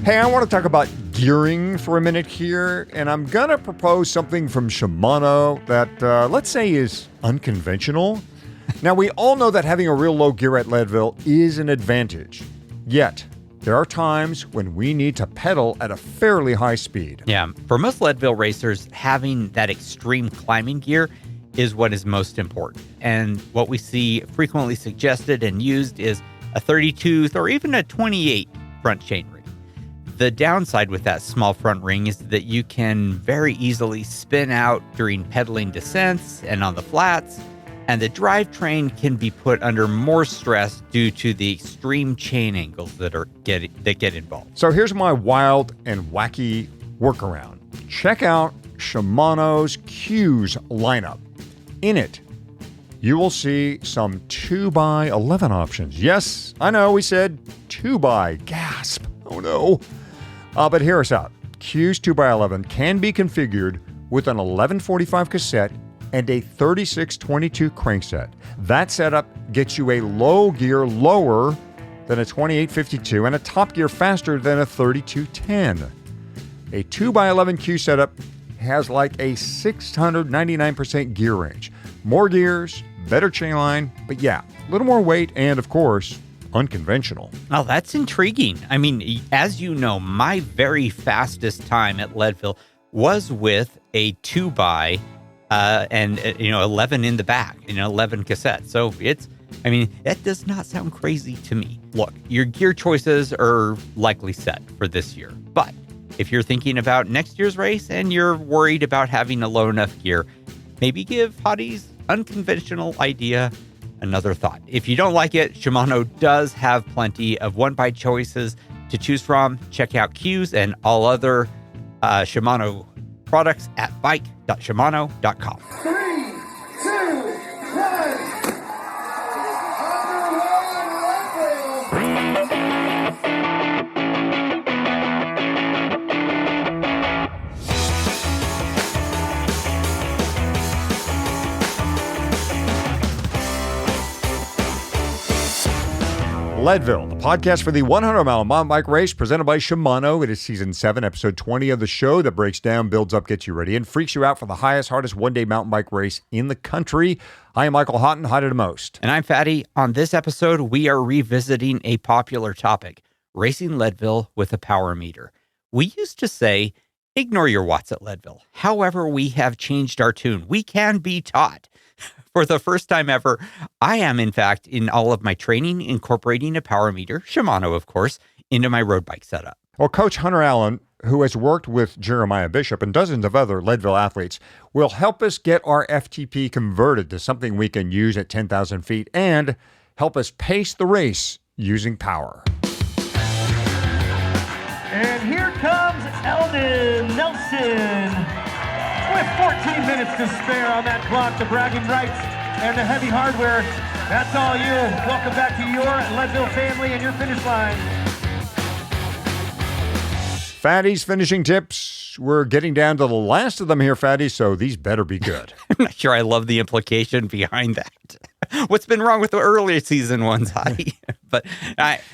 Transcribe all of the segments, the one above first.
Hey, I want to talk about gearing for a minute here, and I'm going to propose something from Shimano that, let's say, is unconventional. Now, we all know that having a real low gear at Leadville is an advantage. Yet, there are times when we need to pedal at a fairly high speed. Yeah, for most Leadville racers, having that extreme climbing gear is what is most important. And what we see frequently suggested and used is a 32th or even a 28 front chain ring. The downside with that small front ring is that you can very easily spin out during pedaling descents and on the flats, and the drivetrain can be put under more stress due to the extreme chain angles that get involved. So here's my wild and wacky workaround. Check out Shimano's Q's lineup. In it, you will see some 2x11 options. Yes, I know we said 2x. Gasp. Oh no. But hear us out. Q's 2x11 can be configured with an 1145 cassette and a 3622 crankset. That setup gets you a low gear lower than a 2852 and a top gear faster than a 3210. A 2x11 Q setup has like a 699% gear range. More gears, better chain line, but yeah, a little more weight and, of course, unconventional. Oh, that's intriguing. I mean, as you know, my very fastest time at Leadville was with a 2x and 11 in the back, 11 cassette. So that does not sound crazy to me. Look, your gear choices are likely set for this year, but if you're thinking about next year's race and you're worried about having a low enough gear, maybe give Hadi's unconventional idea another thought. If you don't like it, Shimano does have plenty of one-bike choices to choose from. Check out Q's and all other Shimano products at bike.shimano.com. 3, 2, 1. Leadville, the podcast for the 100-mile mountain bike race presented by Shimano. It is season 7, episode 20 of the show that breaks down, builds up, gets you ready, and freaks you out for the highest, hardest one-day mountain bike race in the country. I am Michael Houghton, hot at most. And I'm Fatty. On this episode, we are revisiting a popular topic, racing Leadville with a power meter. We used to say, ignore your watts at Leadville. However, we have changed our tune. We can be taught. For the first time ever, I am, in fact, in all of my training, incorporating a power meter, Shimano, of course, into my road bike setup. Well, Coach Hunter Allen, who has worked with Jeremiah Bishop and dozens of other Leadville athletes, will help us get our FTP converted to something we can use at 10,000 feet and help us pace the race using power. And here comes Eldon Nelson. With 14 minutes to spare on that clock, the bragging rights and the heavy hardware. That's all you. Welcome back to your Leadville family and your finish line. Fatty's finishing tips. We're getting down to the last of them here, Fatty, so these better be good. I'm not sure I love the implication behind that. What's been wrong with the earlier season ones, Hadi? But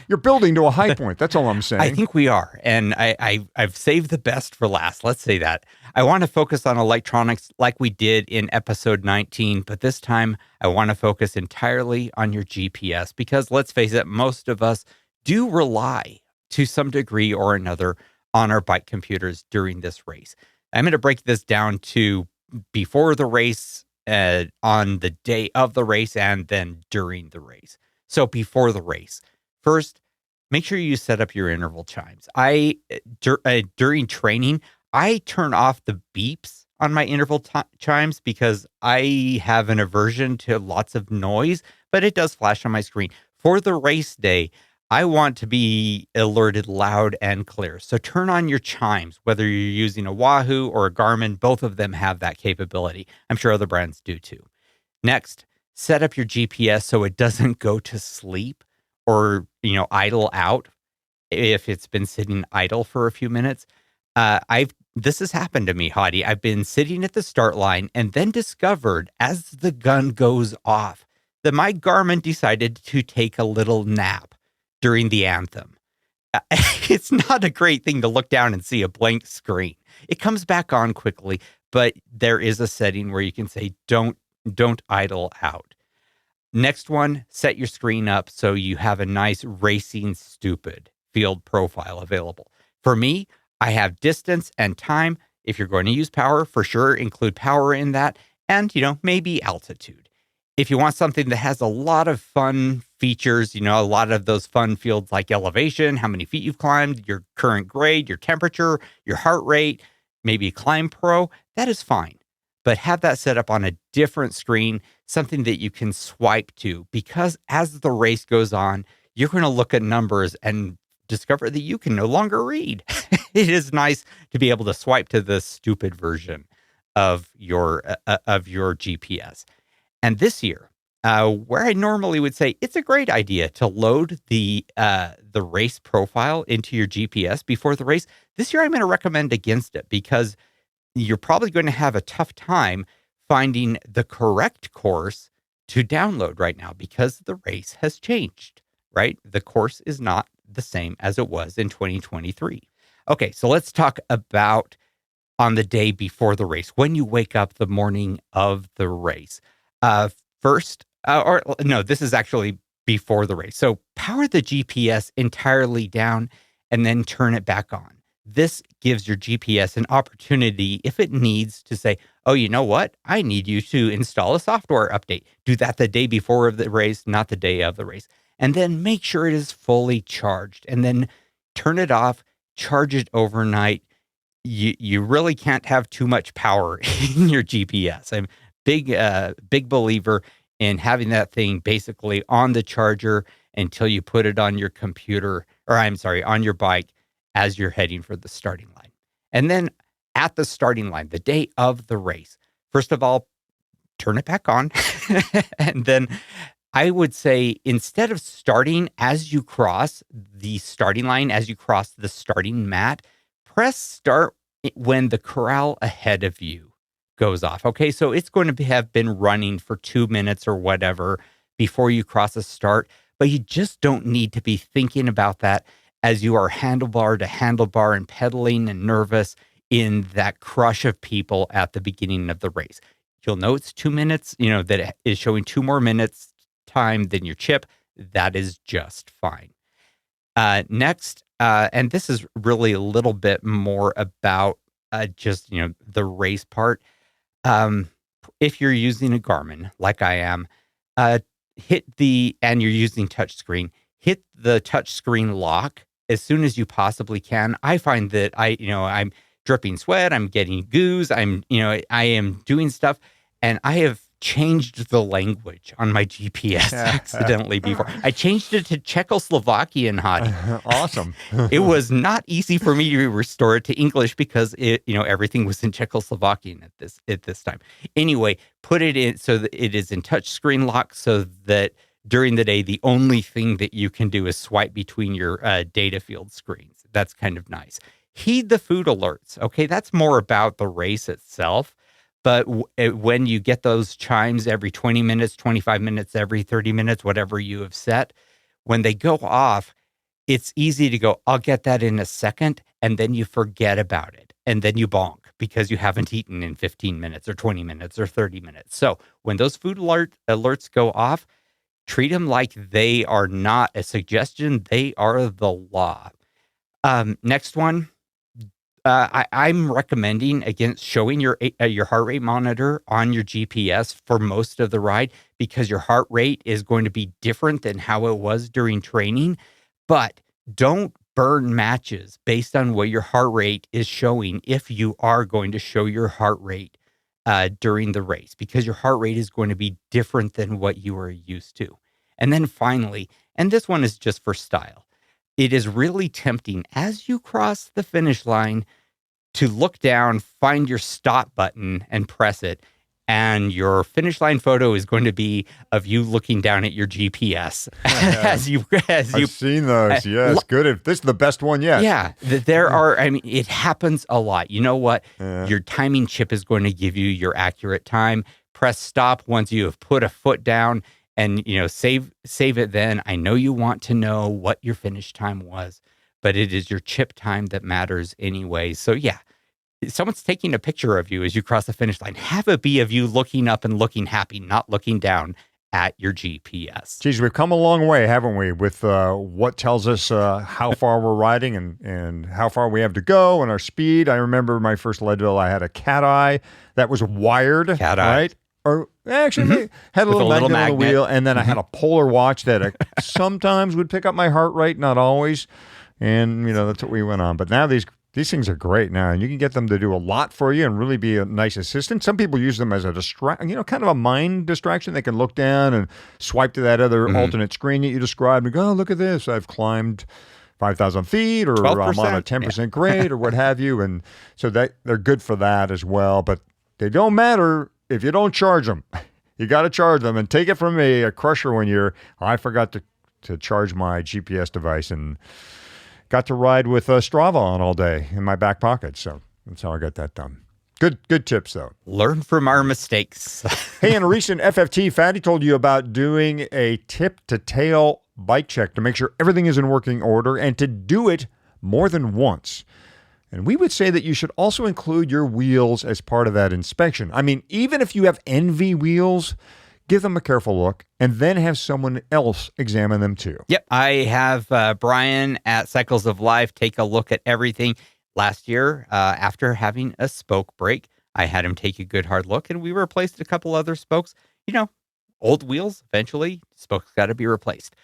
you're building to a high point. That's all I'm saying. I think we are. And I've saved the best for last. Let's say that. I want to focus on electronics like we did in episode 19, but this time I want to focus entirely on your GPS because let's face it, most of us do rely to some degree or another on our bike computers during this race. I'm going to break this down to before the race, on the day of the race, and then during the race. So before the race, first, make sure you set up your interval chimes. During training, I turn off the beeps on my interval chimes because I have an aversion to lots of noise, but it does flash on my screen. For the race day, I want to be alerted loud and clear. So turn on your chimes, whether you're using a Wahoo or a Garmin, both of them have that capability. I'm sure other brands do too. Next, set up your GPS so it doesn't go to sleep or, idle out if it's been sitting idle for a few minutes. This has happened to me, Hadi. I've been sitting at the start line and then discovered as the gun goes off that my Garmin decided to take a little nap during the anthem. It's not a great thing to look down and see a blank screen. It comes back on quickly, but there is a setting where you can say, don't idle out. Next one, set your screen up so you have a nice racing stupid field profile available. For me, I have distance and time. If you're going to use power, for sure, include power in that. And, maybe altitude. If you want something that has a lot of fun features, a lot of those fun fields like elevation, how many feet you've climbed, your current grade, your temperature, your heart rate, maybe Climb Pro, that is fine. But have that set up on a different screen, something that you can swipe to, because as the race goes on, you're going to look at numbers and discover that you can no longer read. It is nice to be able to swipe to the stupid version of your GPS. And this year, where I normally would say it's a great idea to load the race profile into your GPS before the race, this year I'm going to recommend against it, because you're probably going to have a tough time finding the correct course to download right now, because the race has changed, right? The course is not the same as it was in 2023. Okay, so let's talk about on the day before the race, when you wake up the morning of the race. This is actually before the race. So power the GPS entirely down and then turn it back on. This gives your GPS an opportunity, if it needs, to say, oh, you know what? I need you to install a software update. Do that the day before of the race, not the day of the race. And then make sure it is fully charged, and then turn it off, charge it overnight. You really can't have too much power in your GPS. I'm big believer in having that thing basically on the charger until you put it on your computer, on your bike as you're heading for the starting line. And then at the starting line, the day of the race, first of all, turn it back on. And then I would say, instead of starting as you cross the starting line, as you cross the starting mat, press start when the corral ahead of you goes off. Okay, so it's going to have been running for 2 minutes or whatever before you cross a start, but you just don't need to be thinking about that as you are handlebar to handlebar and pedaling and nervous in that crush of people at the beginning of the race. You'll know it's 2 minutes, that it is showing 2 more minutes time than your chip. That is just fine. Next, and this is really a little bit more about just, the race part. If you're using a Garmin like I am, and you're using touchscreen, hit the touchscreen lock as soon as you possibly can. I find that I'm dripping sweat, I'm getting goose, I am doing stuff, and I have changed the language on my GPS accidentally before. I changed it to Czechoslovakian, Hadi. Awesome. It was not easy for me to restore it to English because everything was in Czechoslovakian at this time. Anyway, put it in so that it is in touchscreen lock, so that during the day, the only thing that you can do is swipe between your data field screens. That's kind of nice. Heed the food alerts. Okay, that's more about the race itself. But when you get those chimes every 20 minutes, 25 minutes, every 30 minutes, whatever you have set, when they go off, it's easy to go, I'll get that in a second, and then you forget about it. And then you bonk because you haven't eaten in 15 minutes or 20 minutes or 30 minutes. So when those food alerts go off, treat them like they are not a suggestion. They are the law. Next one. I'm recommending against showing your heart rate monitor on your GPS for most of the ride, because your heart rate is going to be different than how it was during training. But don't burn matches based on what your heart rate is showing if you are going to show your heart rate during the race, because your heart rate is going to be different than what you are used to. And then finally, and this one is just for style, it is really tempting as you cross the finish line to look down, find your stop button and press it. And your finish line photo is going to be of you looking down at your GPS as you. I've seen those. Yes, good. This is the best one yet. Yeah, it happens a lot. You know what? Your timing chip is going to give you your accurate time. Press stop once you have put a foot down, and save it. Then I know you want to know what your finish time was, but it is your chip time that matters anyway. So yeah, if someone's taking a picture of you as you cross the finish line, have it be of you looking up and looking happy, not looking down at your GPS. Geez, we've come a long way, haven't we, with what tells us how far we're riding and how far we have to go and our speed. I remember my first Leadville, I had a cat eye that was wired, right? Or actually had a little magnet on the wheel, and then I had a polar watch that sometimes would pick up my heart rate, not always. And, that's what we went on. But now these things are great now, and you can get them to do a lot for you and really be a nice assistant. Some people use them as a kind of a mind distraction. They can look down and swipe to that other alternate screen that you described and go, oh, look at this. I've climbed 5,000 feet, or 12%. I'm on a 10% grade, or what have you. And so they're good for that as well. But they don't matter if you don't charge them. You got to charge them. And take it from me, a crusher one year, I forgot to charge my GPS device and got to ride with Strava on all day in my back pocket. So that's how I got that done. Good tips, though. Learn from our mistakes. Hey, in a recent FFT, Fatty told you about doing a tip-to-tail bike check to make sure everything is in working order and to do it more than once. And we would say that you should also include your wheels as part of that inspection. I mean, even if you have NV wheels, give them a careful look, and then have someone else examine them too. Yep. I have Brian at Cycles of Life take a look at everything. Last year, after having a spoke break, I had him take a good hard look, and we replaced a couple other spokes. Old wheels, eventually, spokes got to be replaced.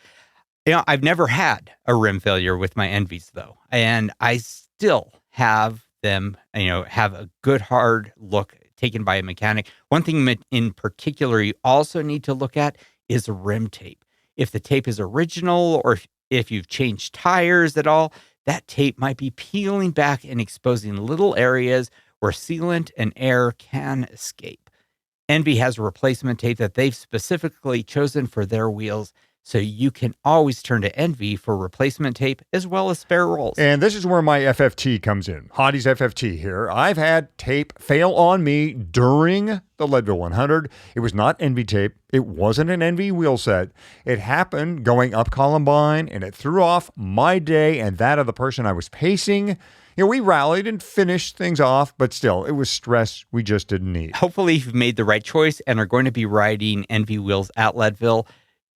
I've never had a rim failure with my Envies, though, and I still have them, have a good hard look taken by a mechanic. One thing in particular you also need to look at is rim tape. If the tape is original, or if you've changed tires at all, that tape might be peeling back and exposing little areas where sealant and air can escape. Envy has a replacement tape that they've specifically chosen for their wheels, so you can always turn to Envy for replacement tape as well as spare rolls. And this is where my FFT comes in. Hottie's FFT here. I've had tape fail on me during the Leadville 100. It was not Envy tape. It wasn't an Envy wheel set. It happened going up Columbine, and it threw off my day and that of the person I was pacing. We rallied and finished things off, but still, it was stress we just didn't need. Hopefully you've made the right choice and are going to be riding Envy wheels at Leadville.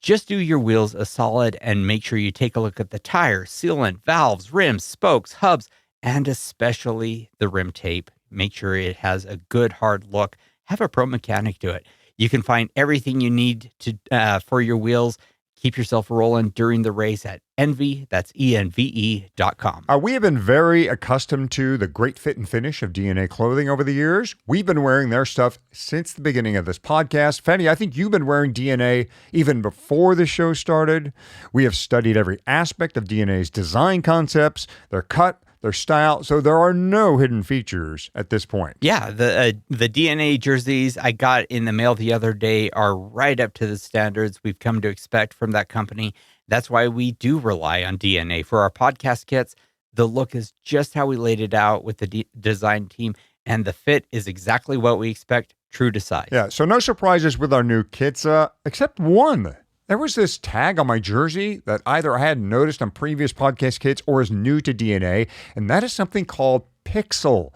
Just do your wheels a solid and make sure you take a look at the tires, sealant, valves, rims, spokes, hubs, and especially the rim tape. Make sure it has a good hard look. Have a pro mechanic do it. You can find everything you need to for your wheels. Keep yourself rolling during the race at Envy, that's ENVE.com. We have been very accustomed to the great fit and finish of DNA clothing over the years. We've been wearing their stuff since the beginning of this podcast. Fanny, I think you've been wearing DNA even before the show started. We have studied every aspect of DNA's design concepts, their cut, their style, so there are no hidden features at this point. Yeah, the DNA jerseys I got in the mail the other day are right up to the standards we've come to expect from that company. That's why we do rely on DNA for our podcast kits. The look is just how we laid it out with the design team, and the fit is exactly what we expect, true to size. Yeah, so no surprises with our new kits, except one. There was this tag on my jersey that either I hadn't noticed on previous podcast kits or is new to DNA, and that is something called Pixel.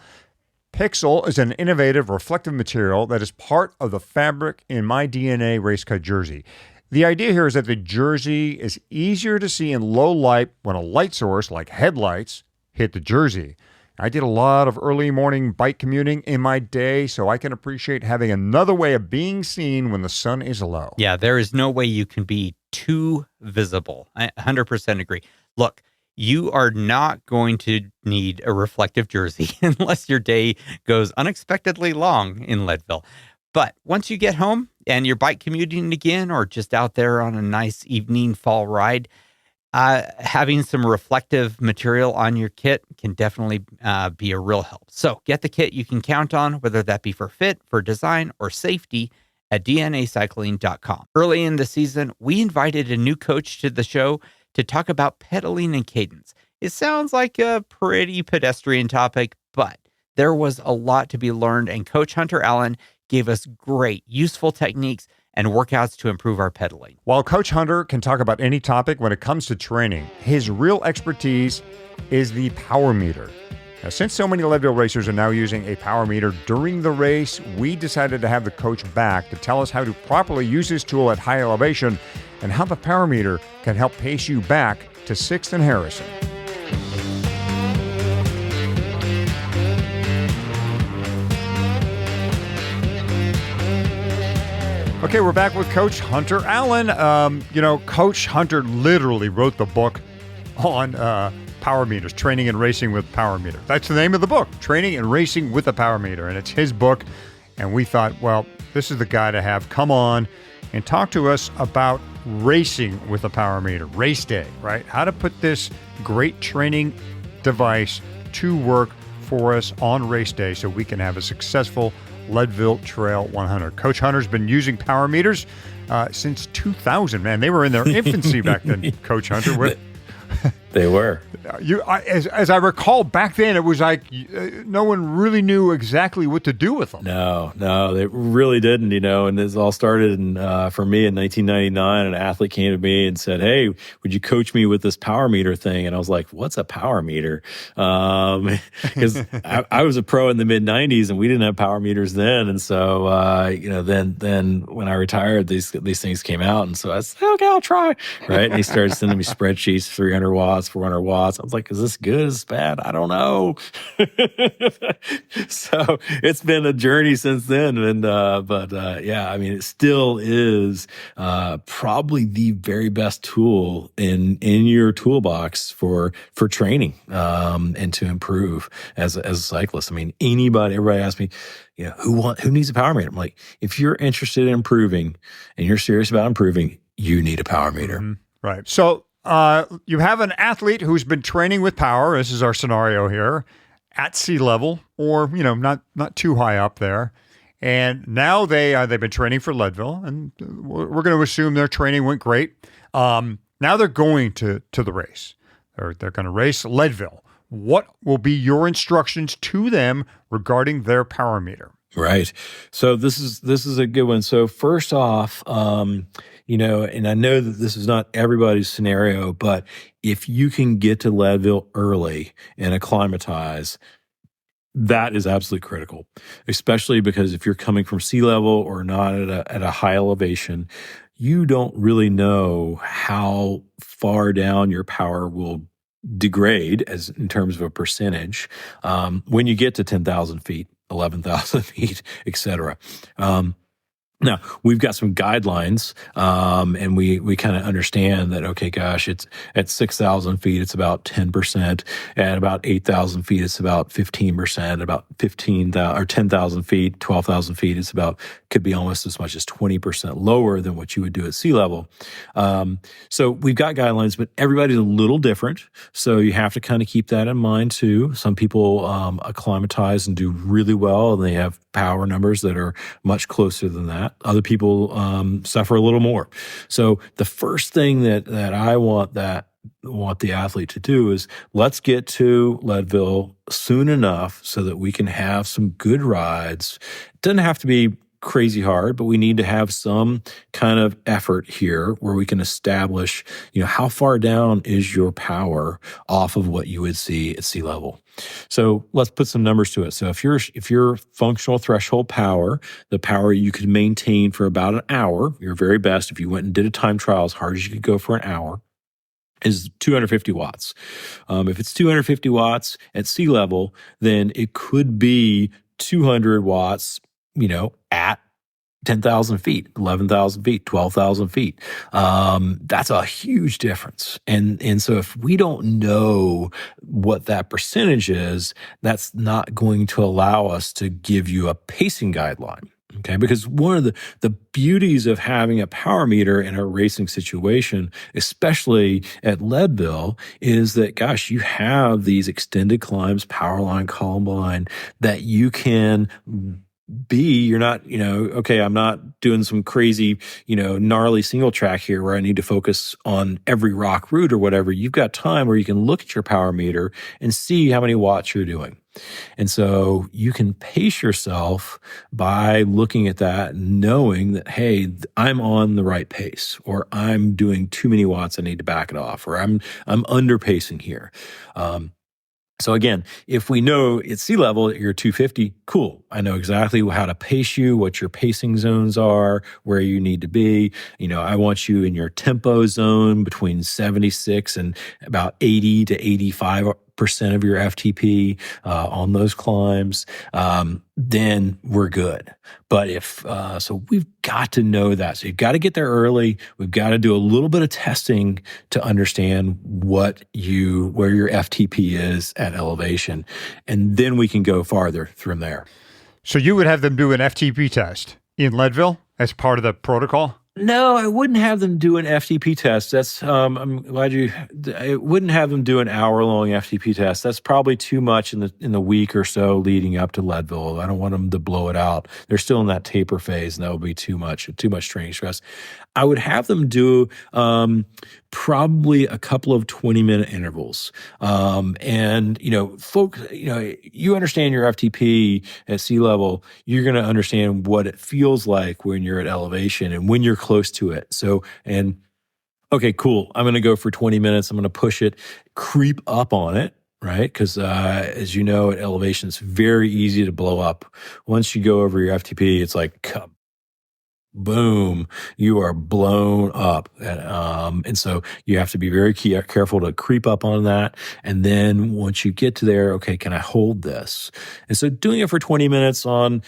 Pixel is an innovative reflective material that is part of the fabric in my DNA race cut jersey. The idea here is that the jersey is easier to see in low light when a light source like headlights hit the jersey. I did a lot of early morning bike commuting in my day, so I can appreciate having another way of being seen when the sun is low. Yeah, there is no way you can be too visible. I 100% agree. Look, you are not going to need a reflective jersey unless your day goes unexpectedly long in Leadville. But once you get home and you're bike commuting again, or just out there on a nice evening fall ride, having some reflective material on your kit can definitely be a real help. So get the kit you can count on, whether that be for fit, for design, or safety, at dnacycling.com. Early in the season, we invited a new coach to the show to talk about pedaling and cadence. It sounds like a pretty pedestrian topic, but there was a lot to be learned, and Coach Hunter Allen gave us great, useful techniques and workouts to improve our pedaling. While Coach Hunter can talk about any topic when it comes to training, his real expertise is the power meter. Now, since so many Leadville racers are now using a power meter during the race, we decided to have the coach back to tell us how to properly use this tool at high elevation and how the power meter can help pace you back to 6th and Harrison. Okay, we're back with Coach Hunter Allen. Coach Hunter literally wrote the book on power meters, training and racing with power meters. That's the name of the book, Training and Racing with a Power Meter. And it's his book. And we thought, well, this is the guy to have come on and talk to us about racing with a power meter, race day, right? How to put this great training device to work for us on race day so we can have a successful Leadville Trail 100. Coach Hunter's been using power meters since 2000, man. They were in their infancy back then, Coach Hunter. They were. As I recall, back then it was like no one really knew exactly what to do with them. No, they really didn't, And this all started for me in 1999. An athlete came to me and said, "Hey, would you coach me with this power meter thing?" And I was like, "What's a power meter?" Because I was a pro in the mid 90s and we didn't have power meters then. And so, then when I retired, these things came out. And so I said, "Okay, I'll try." Right. And he started sending me spreadsheets, 300 watts, 400 watts. I was like, is this good? Is this bad? I don't know. So it's been a journey since then. But it still is probably the very best tool in your toolbox for training and to improve as a cyclist. I mean, everybody asks me, who needs a power meter? I'm like, if you're interested in improving and you're serious about improving, you need a power meter. Mm-hmm. Right. So you have an athlete who's been training with power. This is our scenario here at sea level, or not too high up there. And now they've been training for Leadville, and we're going to assume their training went great. Now they're going to the race. They're going to race Leadville. What will be your instructions to them regarding their power meter? Right. So this is a good one. So first off, and I know that this is not everybody's scenario, but if you can get to Leadville early and acclimatize, that is absolutely critical, especially because if you're coming from sea level or not at a high elevation, you don't really know how far down your power will degrade as in terms of a percentage when you get to 10,000 feet, 11,000 feet, et cetera. Now, we've got some guidelines, and we kind of understand that, okay, gosh, it's at 6,000 feet, it's about 10%. At about 8,000 feet, it's about 15%. About 10,000 feet, 12,000 feet, could be almost as much as 20% lower than what you would do at sea level. So we've got guidelines, but everybody's a little different. So you have to kind of keep that in mind too. Some people acclimatize and do really well, and they have power numbers that are much closer than that. Other people suffer a little more. So the first thing that I want the athlete to do is let's get to Leadville soon enough so that we can have some good rides. It doesn't have to be crazy hard, but we need to have some kind of effort here where we can establish, how far down is your power off of what you would see at sea level. So let's put some numbers to it. So if your functional threshold power, the power you could maintain for about an hour, your very best, if you went and did a time trial as hard as you could go for an hour, is 250 watts. If it's 250 watts at sea level, then it could be 200 watts, at 10,000 feet, 11,000 feet, 12,000 feet. That's a huge difference. And so if we don't know what that percentage is, that's not going to allow us to give you a pacing guideline. Okay, because one of the beauties of having a power meter in a racing situation, especially at Leadville, is that, gosh, you have these extended climbs, power line, column line, that you can you're not, okay, I'm not doing some crazy, gnarly single track here where I need to focus on every rock route or whatever. You've got time where you can look at your power meter and see how many watts you're doing. And so you can pace yourself by looking at that and knowing that, hey, I'm on the right pace, or I'm doing too many watts, I need to back it off, or I'm under pacing here. So again, if we know at sea level that you're 250, cool. I know exactly how to pace you, what your pacing zones are, where you need to be. I want you in your tempo zone between 76 and about 80 to 85% of your FTP on those climbs. Then we're good. But so we've got to know that. So you've got to get there early. We've got to do a little bit of testing to understand where your FTP is at elevation. And then we can go farther from there. So you would have them do an FTP test in Leadville as part of the protocol? No, I wouldn't have them do an FTP test. That's I'm glad I wouldn't have them do an hour-long FTP test. That's probably too much in the week or so leading up to Leadville. I don't want them to blow it out. They're still in that taper phase, and that would be too much training stress. I would have them do probably a couple of 20-minute intervals. And folks, you understand your FTP at sea level, you're going to understand what it feels like when you're at elevation and when you're close to it. So, okay, cool. I'm going to go for 20 minutes. I'm going to push it, creep up on it. Right? Because as you know, at elevation, it's very easy to blow up. Once you go over your FTP, it's like, boom, you are blown up. And so you have to be very careful to creep up on that. And then once you get to there, okay, can I hold this? And so doing it for 20 minutes on,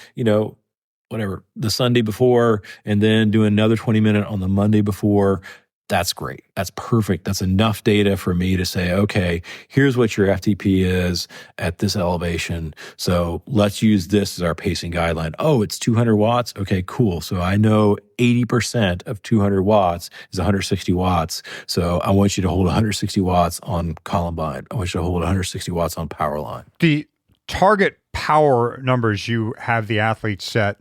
whatever, the Sunday before, and then doing another 20-minute on the Monday before, that's great. That's perfect. That's enough data for me to say, okay, here's what your FTP is at this elevation. So let's use this as our pacing guideline. Oh, it's 200 watts. Okay, cool. So I know 80% of 200 watts is 160 watts. So I want you to hold 160 watts on Columbine. I want you to hold 160 watts on Powerline. The target power numbers you have the athletes set,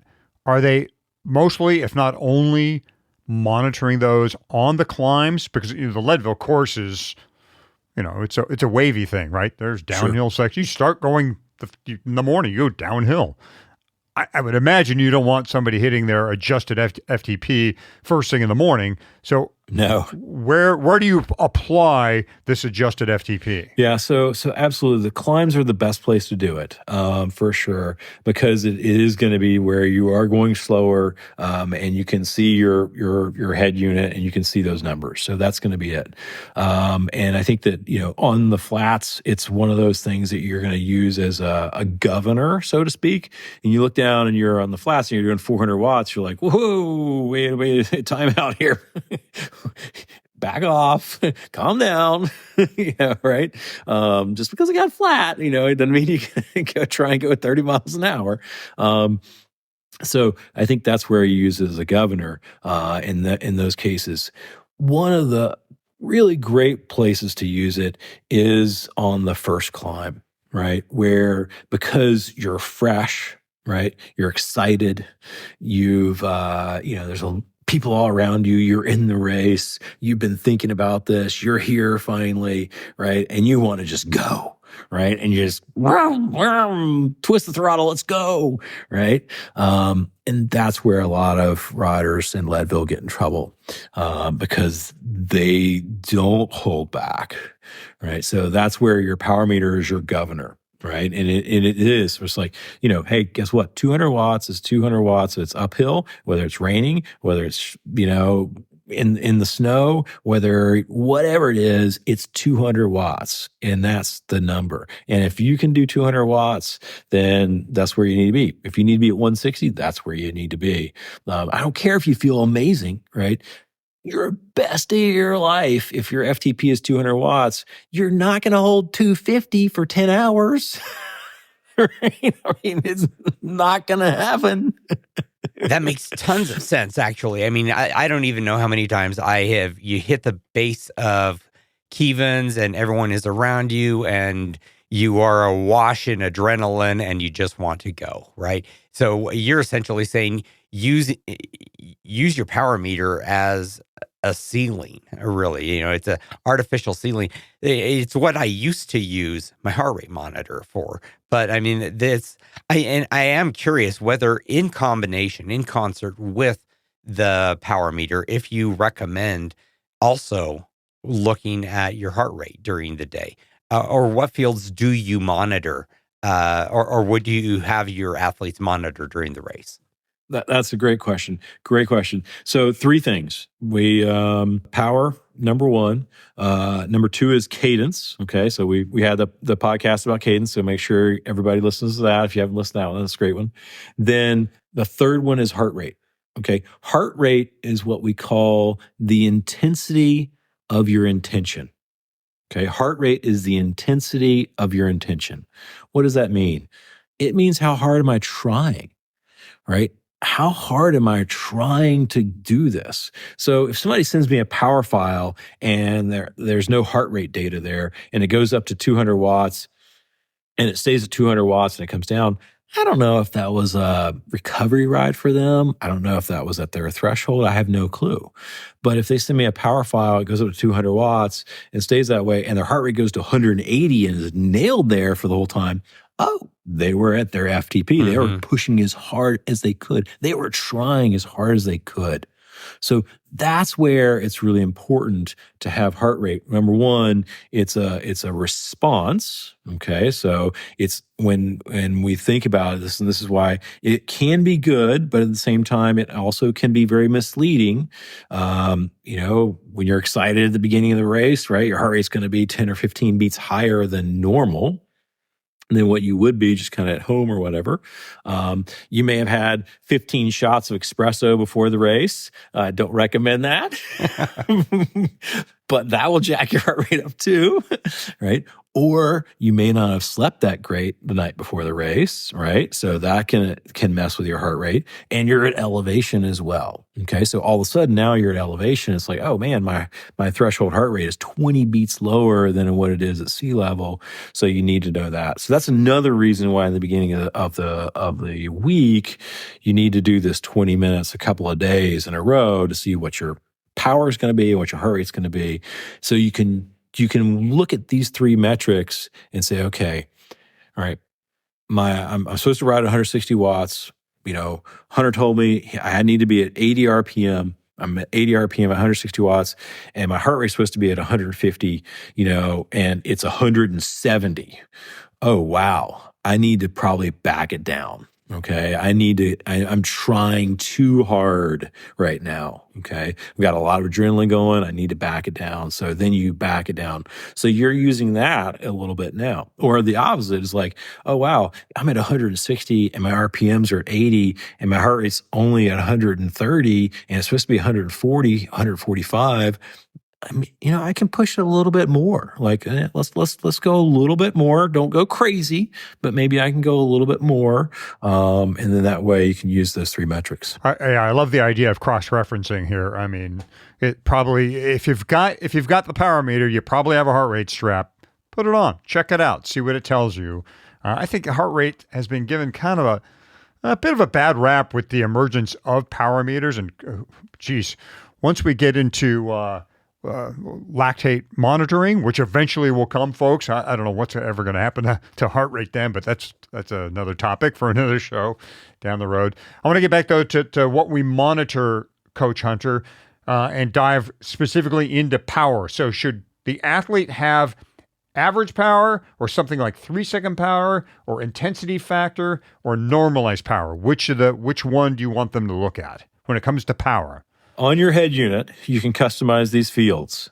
are they mostly, if not only, monitoring those on the climbs? Because the Leadville course is, it's a wavy thing, right? There's downhill sections. You start going in the morning, you go downhill. I would imagine you don't want somebody hitting their adjusted FTP first thing in the morning. So no, where do you apply this adjusted FTP? Yeah, so absolutely, the climbs are the best place to do it, for sure, because it is going to be where you are going slower, and you can see your head unit and you can see those numbers. So that's going to be it. And I think that on the flats, it's one of those things that you're going to use as a governor, so to speak. And you look down and you're on the flats and you're doing 400 watts. You're like, whoa, wait, time out here. Back off, calm down, right? Just because it got flat, it doesn't mean you can go try and go at 30 miles an hour. So I think that's where you use it as a governor in those cases. One of the really great places to use it is on the first climb, right? Where because you're fresh, right? You're excited. You've there's people all around you, you're in the race, you've been thinking about this, you're here finally, right? And you want to just go, right? And you just twist the throttle, let's go, right? And that's where a lot of riders in Leadville get in trouble because they don't hold back, right? So that's where your power meter is your governor. Right. And it is. It's like, hey, guess what? 200 watts is 200 watts. It's uphill, whether it's raining, whether it's, in the snow, whatever it is, it's 200 watts. And that's the number. And if you can do 200 watts, then that's where you need to be. If you need to be at 160, that's where you need to be. I don't care if you feel amazing, right? Your best day of your life, if your FTP is 200 watts, you're not going to hold 250 for 10 hours. Right? I mean, it's not going to happen. That makes tons of sense, actually. I mean, I don't even know how many times you hit the base of Kevins and everyone is around you and you are awash in adrenaline and you just want to go, right? So you're essentially saying use your power meter as a ceiling, really. It's a artificial ceiling. It's what I used to use my heart rate monitor for. But I mean, I am curious whether in combination, in concert with the power meter, if you recommend also looking at your heart rate during the day, or what fields do you monitor, or would you have your athletes monitor during the race? That's a great question. Great question. So 3 things. We power, number 1. Number 2 is cadence. Okay, so we had the podcast about cadence, so make sure everybody listens to that. If you haven't listened to that one, that's a great one. Then the third one is heart rate. Okay, heart rate is what we call the intensity of your intention. Okay, heart rate is the intensity of your intention. What does that mean? It means how hard am I trying, right? How hard am I trying to do this? So if somebody sends me a power file and there's no heart rate data there, and it goes up to 200 watts and it stays at 200 watts and it comes down, I don't know if that was a recovery ride for them. I don't know if that was at their threshold. I have no clue. But if they send me a power file, it goes up to 200 watts and stays that way, and their heart rate goes to 180 and is nailed there for the whole time, oh, they were at their FTP. They were pushing as hard as they could. They were trying as hard as they could. So that's where it's really important to have heart rate. Number 1, it's a response. Okay, so it's when we think about this, and this is why it can be good, but at the same time, it also can be very misleading. When you're excited at the beginning of the race, right, your heart rate's going to be 10 or 15 beats higher than normal than what you would be just kind of at home or whatever. You may have had 15 shots of espresso before the race. Don't recommend that. But that will jack your heart rate up too, right? Or you may not have slept that great the night before the race, right? So that can mess with your heart rate. And you're at elevation as well, okay? So all of a sudden now you're at elevation. It's like, oh man, my threshold heart rate is 20 beats lower than what it is at sea level. So you need to know that. So that's another reason why in the beginning of the week, you need to do this 20 minutes a couple of days in a row to see what your power is going to be and what your heart rate is going to be. So you can look at these 3 metrics and say, okay, all right, I'm supposed to ride 160 watts. Hunter told me I need to be at 80 RPM. I'm at 80 RPM, 160 watts, and my heart rate's supposed to be at 150, and it's 170. Oh, wow. I need to probably back it down. Okay. I'm trying too hard right now. Okay. We've got a lot of adrenaline going. I need to back it down. So then you back it down. So you're using that a little bit now. Or the opposite is like, oh, wow, I'm at 160 and my RPMs are at 80 and my heart rate's only at 130 and it's supposed to be 140, 145. I mean, I can push it a little bit more. Like, let's go a little bit more. Don't go crazy, but maybe I can go a little bit more. And then that way you can use those 3 metrics. I love the idea of cross-referencing here. I mean, it probably, if you've got the power meter, you probably have a heart rate strap. Put it on, check it out, see what it tells you. I think heart rate has been given kind of a bit of a bad rap with the emergence of power meters. And once we get into lactate monitoring, which eventually will come, folks. I don't know what's ever going to happen to heart rate then, but that's another topic for another show down the road. I want to get back though to what we monitor, Coach Hunter, and dive specifically into power. So should the athlete have average power or something like 3-second power or intensity factor or normalized power? Which one do you want them to look at when it comes to power? On your head unit, you can customize these fields.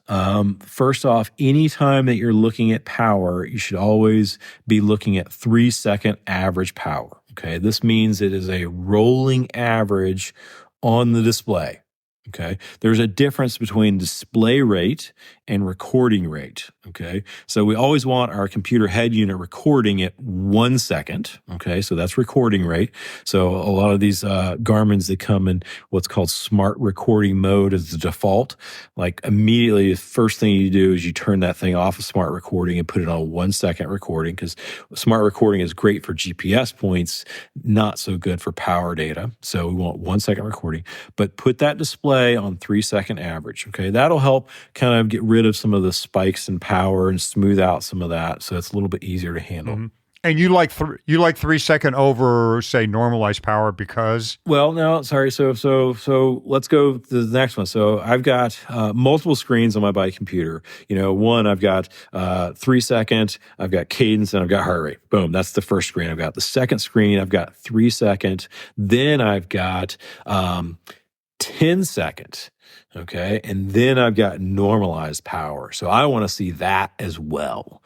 First off, anytime that you're looking at power, you should always be looking at 3-second average power. Okay, this means it is a rolling average on the display. Okay, there's a difference between display rate and recording rate. Okay, so we always want our computer head unit recording at 1 second. Okay, so that's recording rate. So a lot of these Garmin's, they come in what's called smart recording mode as the default. Like immediately, the first thing you do is you turn that thing off of smart recording and put it on 1 second recording, because smart recording is great for GPS points, not so good for power data. So we want 1 second recording, but put that display play on 3-second average. Okay, that'll help kind of get rid of some of the spikes in power and smooth out some of that, so it's a little bit easier to handle. Mm-hmm. And you like 3 second over, say, normalized power because? Well, no, sorry. So let's go to the next one. So I've got multiple screens on my bike computer. One, I've got 3 second, I've got cadence, and I've got heart rate. Boom, that's the first screen I've got. The second screen, I've got 3 second. Then I've got 10 second. Okay. And then I've got normalized power. So I want to see that as well.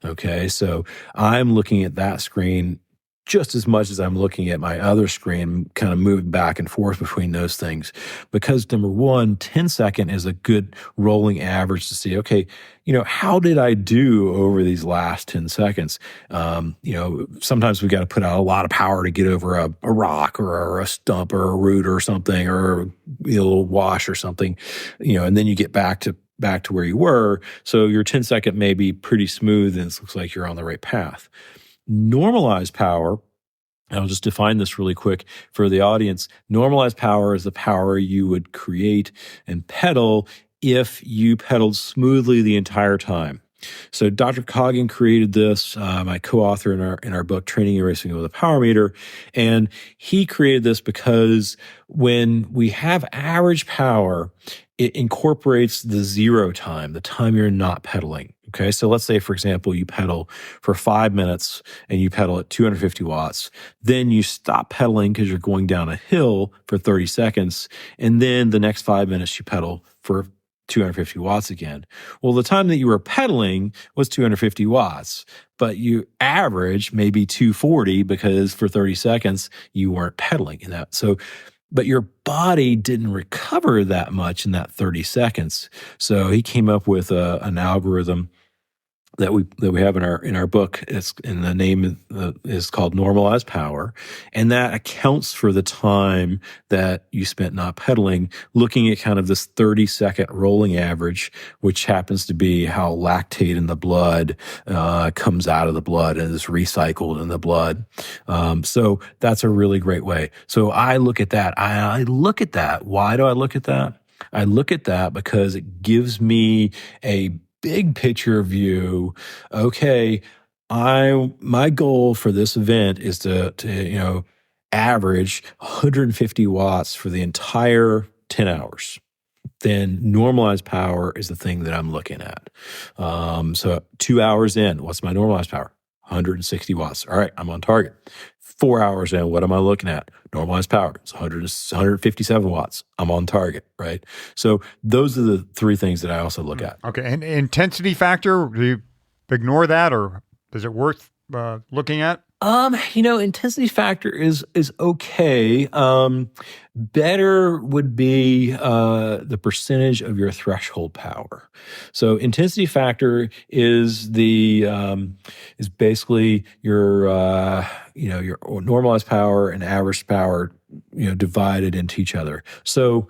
Okay. So I'm looking at that screen just as much as I'm looking at my other screen, kind of moving back and forth between those things. Because number one, 10 second is a good rolling average to see, okay, how did I do over these last 10 seconds? Sometimes we got to put out a lot of power to get over a rock or a stump or a root or something, or a little wash or something, and then you get back to where you were. So your 10 second may be pretty smooth and it looks like you're on the right path. Normalized power, I'll just define this really quick for the audience. Normalized power is the power you would create and pedal if you pedaled smoothly the entire time. So Dr. Coggin created this, my co-author in our book, Training and Racing with a Power Meter. And he created this because when we have average power, it incorporates the zero time, the time you're not pedaling. Okay, so let's say, for example, you pedal for 5 minutes and you pedal at 250 watts. Then you stop pedaling because you're going down a hill for 30 seconds. And then the next 5 minutes you pedal for 250 watts again. Well, the time that you were pedaling was 250 watts, but you average maybe 240 because for 30 seconds you weren't pedaling in that. But your body didn't recover that much in that 30 seconds. So he came up with an algorithm that we have in our book. And the name is called normalized power, and that accounts for the time that you spent not pedaling, looking at kind of this 30-second rolling average, which happens to be how lactate in the blood comes out of the blood and is recycled in the blood. So that's a really great way. So I look at that. I look at that. Why do I look at that? I look at that because it gives me a big picture view. Okay, my goal for this event is to average 150 watts for the entire 10 hours. Then normalized power is the thing that I'm looking at. So 2 hours in, what's my normalized power? 160 watts. All right, I'm on target. 4 hours in, what am I looking at? Normalized power. It's 157 watts. I'm on target, right? So those are the three things that I also look at. Okay, and intensity factor, do you ignore that, or is it worth looking at? Intensity factor is okay. Better would be the percentage of your threshold power. So intensity factor is is basically your normalized power and average power, divided into each other. So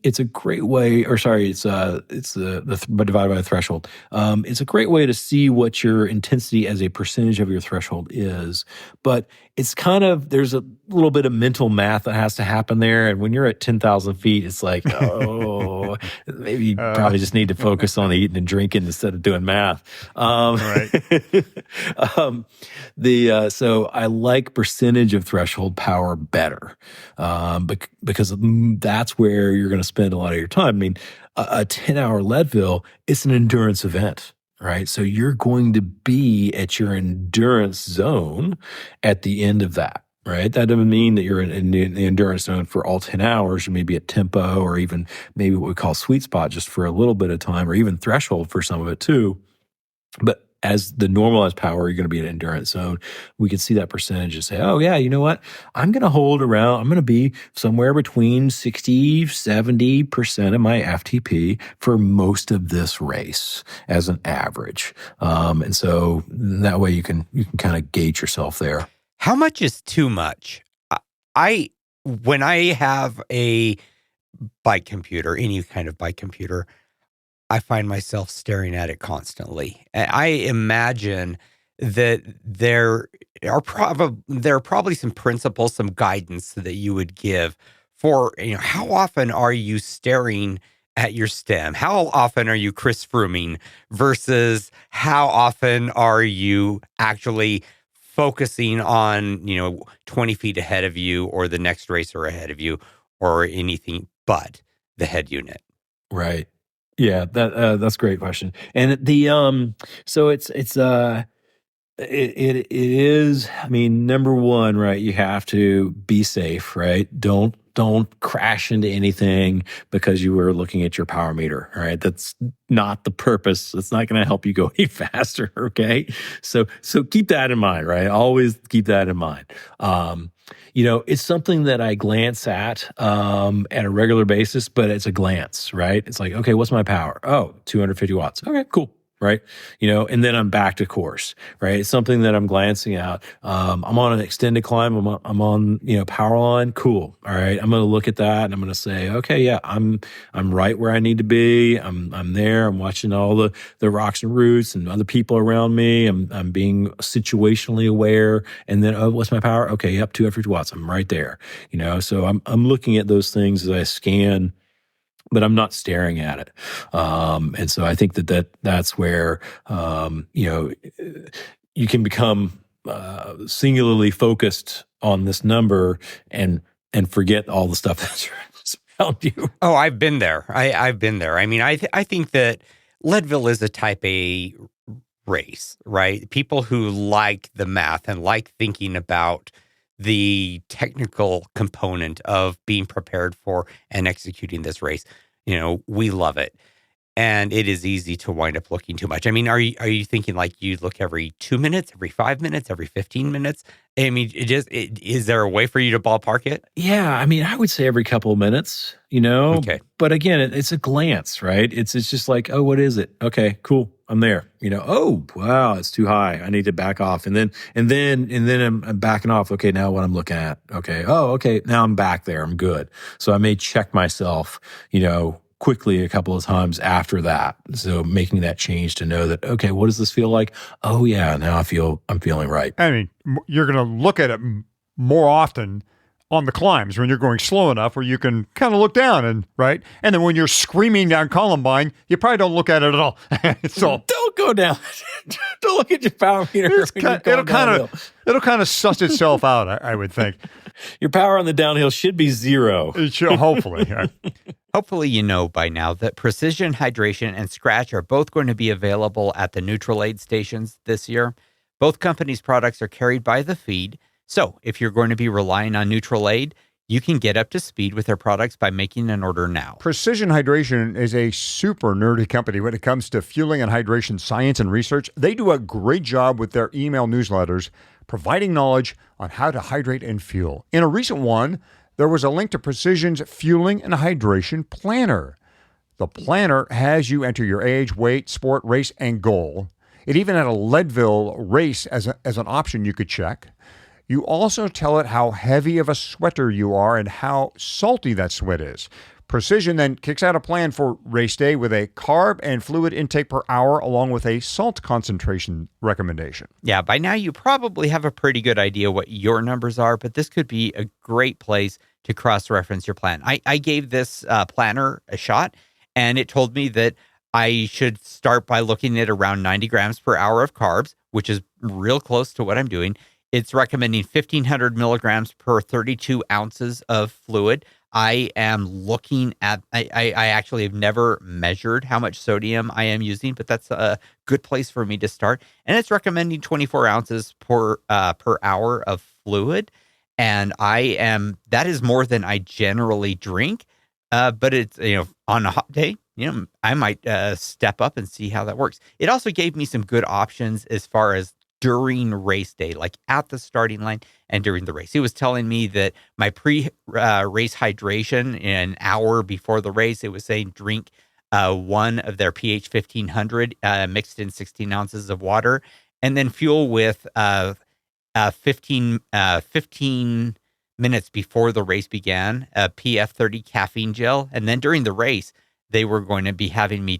it's a great way, it's divided by the threshold. It's a great way to see what your intensity as a percentage of your threshold is, but it's kind of, there's a little bit of mental math that has to happen there. And when you're at 10,000 feet, it's like, maybe you probably just need to focus on eating and drinking instead of doing math. Right. So I like percentage of threshold power better, because that's where you're going to spend a lot of your time. I mean, a 10-hour Leadville, it's an endurance event. Right. So you're going to be at your endurance zone at the end of that. Right. That doesn't mean that you're in the endurance zone for all 10 hours. You may be at tempo, or even maybe what we call sweet spot just for a little bit of time, or even threshold for some of it too. But as the normalized power, you're going to be in endurance zone. We can see that percentage and say, oh yeah, you know what? I'm going to be somewhere between 60, 70% of my FTP for most of this race as an average. And so that way you can kind of gauge yourself there. How much is too much? When I have a bike computer, any kind of bike computer, I find myself staring at it constantly. I imagine that there are probably some principles, some guidance that you would give for, how often are you staring at your stem? How often are you Chris Frooming versus how often are you actually focusing on, 20 feet ahead of you or the next racer ahead of you or anything but the head unit? Right. Yeah, that's a great question. And so it is, I mean, number one, right? You have to be safe, right? Don't crash into anything because you were looking at your power meter, right? That's not the purpose. It's not going to help you go any faster, okay? So keep that in mind, right? Always keep that in mind. It's something that I glance at a regular basis, but it's a glance, right? It's like, okay, what's my power? Oh, 250 watts. Okay, cool. Right. And then I'm back to course, right? It's something that I'm glancing at. I'm on an extended climb. I'm on, power line. Cool. All right. I'm going to look at that and I'm going to say, okay, yeah, I'm right where I need to be. I'm there. I'm watching all the rocks and roots and other people around me. I'm being situationally aware. And then, oh, what's my power? Okay. Yep. 250 watts. I'm right there. So I'm looking at those things as I scan, but I'm not staring at it. And so I think that's where, you can become singularly focused on this number and forget all the stuff that's around you. Oh, I've been there. I've been there. I mean, I think that Leadville is a type A race, right? People who like the math and like thinking about the technical component of being prepared for and executing this race. We love it. And it is easy to wind up looking too much. I mean, are you thinking like you look every 2 minutes, every 5 minutes, every 15 minutes? I mean, is there a way for you to ballpark it? Yeah, I mean, I would say every couple of minutes, Okay. But again, it's a glance, right? It's just like, oh, what is it? Okay, cool, I'm there. Oh, wow, it's too high. I need to back off, and then I'm backing off. Okay, now what I'm looking at? Okay, oh, okay, now I'm back there. I'm good. So I may check myself, quickly a couple of times after that. So making that change to know that, okay, what does this feel like? Oh yeah, now I'm feeling right. I mean, you're going to look at it more often on the climbs when you're going slow enough where you can kind of look down and then when you're screaming down Columbine, you probably don't look at it at all. So don't go down. Don't look at your power meter. It'll kind of suss itself out, I would think. Your power on the downhill should be zero. It should, hopefully. Right? Hopefully you know by now that Precision Hydration and Scratch are both going to be available at the Neutral Aid stations this year. Both companies' products are carried by the feed, so if you're going to be relying on Neutral Aid, you can get up to speed with their products by making an order now. Precision Hydration is a super nerdy company when it comes to fueling and hydration science and research. They do a great job with their email newsletters, providing knowledge on how to hydrate and fuel. In a recent one, there was a link to Precision's Fueling and Hydration Planner. The planner has you enter your age, weight, sport, race, and goal. It even had a Leadville race as an option you could check. You also tell it how heavy of a sweater you are and how salty that sweat is. Precision then kicks out a plan for race day with a carb and fluid intake per hour along with a salt concentration recommendation. Yeah, by now you probably have a pretty good idea what your numbers are, but this could be a great place to cross-reference your plan. I gave this planner a shot, and it told me that I should start by looking at around 90 grams per hour of carbs, which is real close to what I'm doing. It's recommending 1,500 milligrams per 32 ounces of fluid. I am looking at, I actually have never measured how much sodium I am using, but that's a good place for me to start. And it's recommending 24 ounces per hour of fluid. And that is more than I generally drink. But it's, on a hot day, I might step up and see how that works. It also gave me some good options as far as during race day, like at the starting line and during the race. It was telling me that my pre-race hydration an hour before the race, it was saying drink one of their pH 1500 mixed in 16 ounces of water, and then fuel with 15 minutes before the race began, a PF 30 caffeine gel. And then during the race, they were going to be having me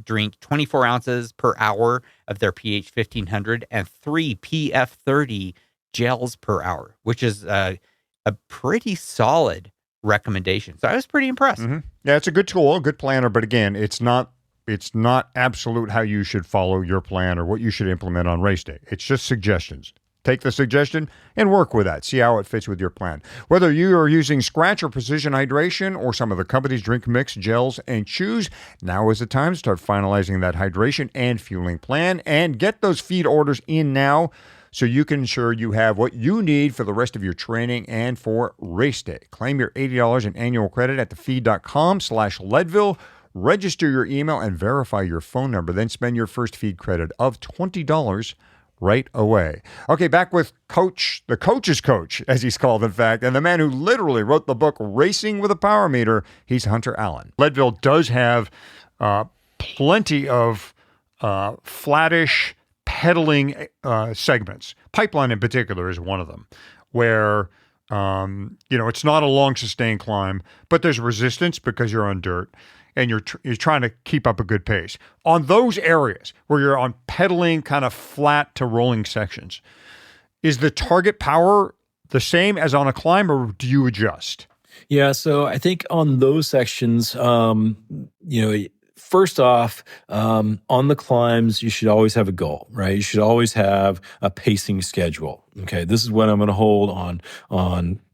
drink 24 ounces per hour of their pH 1500 and 3 PF 30 gels per hour, which is a pretty solid recommendation. So I was pretty impressed. Mm-hmm. Yeah, it's a good tool, a good planner, but again, it's not absolute how you should follow your plan or what you should implement on race day. It's just suggestions. Take the suggestion and work with that. See how it fits with your plan. Whether you are using Scratch or Precision Hydration or some of the company's drink mix, gels, and chews, now is the time to start finalizing that hydration and fueling plan and get those feed orders in now so you can ensure you have what you need for the rest of your training and for race day. Claim your $80 in annual credit at thefeed.com/Leadville. Register your email and verify your phone number. Then spend your first feed credit of $20 right away. Okay, back with the coach's coach, as he's called, in fact, and the man who literally wrote the book Racing with a Power Meter. He's Hunter Allen. Leadville does have plenty of flattish pedaling segments. Pipeline in particular is one of them, where it's not a long sustained climb, but there's resistance because you're on dirt. And you're trying to keep up a good pace. On those areas where you're on pedaling kind of flat to rolling sections, is the target power the same as on a climb, or do you adjust? Yeah, so I think on those sections, first off, on the climbs, you should always have a goal, right? You should always have a pacing schedule. Okay, this is what I'm going to hold on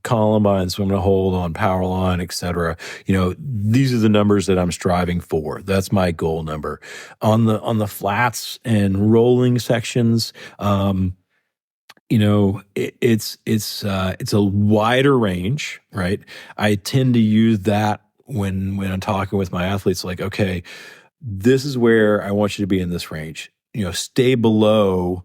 Columbine, so I'm going to hold on Powerline, et cetera. These are the numbers that I'm striving for. That's my goal number. On the flats and rolling sections, it's a wider range, right? I tend to use that when I'm talking with my athletes, like, okay, this is where I want you to be in this range. Stay below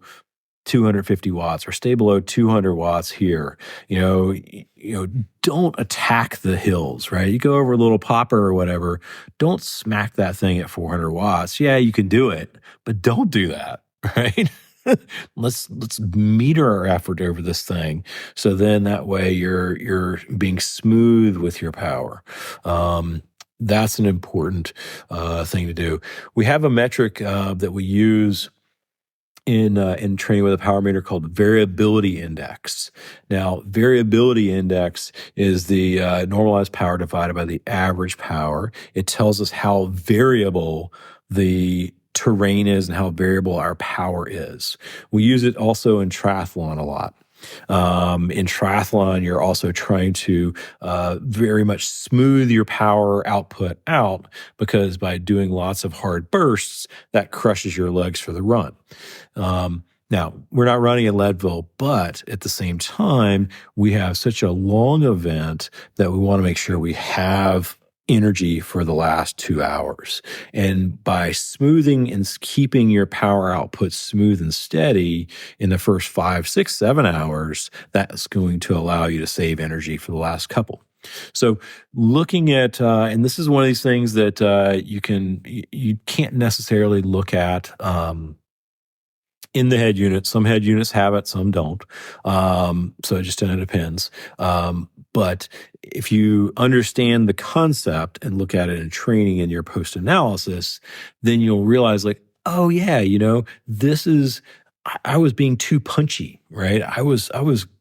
250 watts or stay below 200 watts here. Don't attack the hills, right? You go over a little popper or whatever, don't smack that thing at 400 watts. Yeah, you can do it, but don't do that, right? Let's meter our effort over this thing. So then that way you're being smooth with your power. That's an important thing to do. We have a metric that we use in training with a power meter called variability index. Now, variability index is the normalized power divided by the average power. It tells us how variable the terrain is and how variable our power is. We use it also in triathlon a lot. In triathlon, you're also trying to very much smooth your power output out, because by doing lots of hard bursts, that crushes your legs for the run. Now, we're not running at Leadville, but at the same time, we have such a long event that we want to make sure we have energy for the last 2 hours. And by smoothing and keeping your power output smooth and steady in the first 5, 6, 7 hours, that's going to allow you to save energy for the last couple. So looking at, and this is one of these things that you can't necessarily look at in the head unit. Some head units have it, some don't. So it just kind of depends. But if you understand the concept and look at it in training in your post-analysis, then you'll realize, like, oh yeah, I was being too punchy, right? I was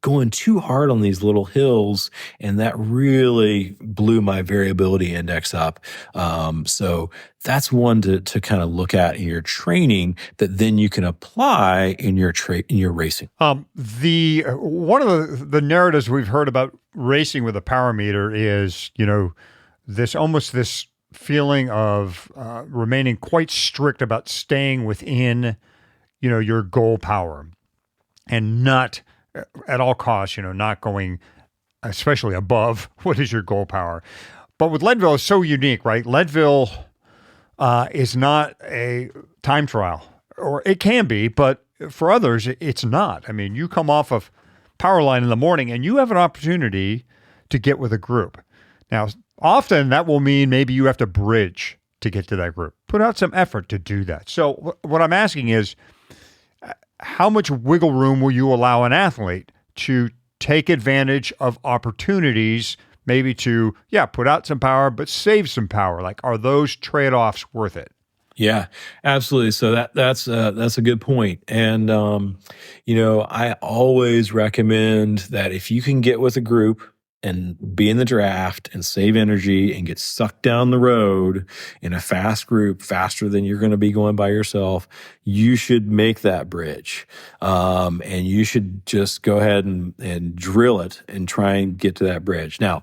going too hard on these little hills, and that really blew my variability index up. So that's one to kind of look at in your training that then you can apply in your racing. One of the narratives we've heard about racing with a power meter is, this feeling of remaining quite strict about staying within your goal power and not at all costs, not going especially above what is your goal power. But with Leadville, it's so unique, right? Leadville is not a time trial, or it can be, but for others, it's not. I mean, you come off of Powerline in the morning and you have an opportunity to get with a group. Now, often that will mean maybe you have to bridge to get to that group. Put out some effort to do that. So what I'm asking is, how much wiggle room will you allow an athlete to take advantage of opportunities, maybe to, put out some power, but save some power? Like, are those trade-offs worth it? Yeah, absolutely. So that's a good point. And, I always recommend that if you can get with a group, and be in the draft and save energy and get sucked down the road in a fast group faster than you're going to be going by yourself, you should make that bridge. And you should just go ahead and drill it and try and get to that bridge. Now,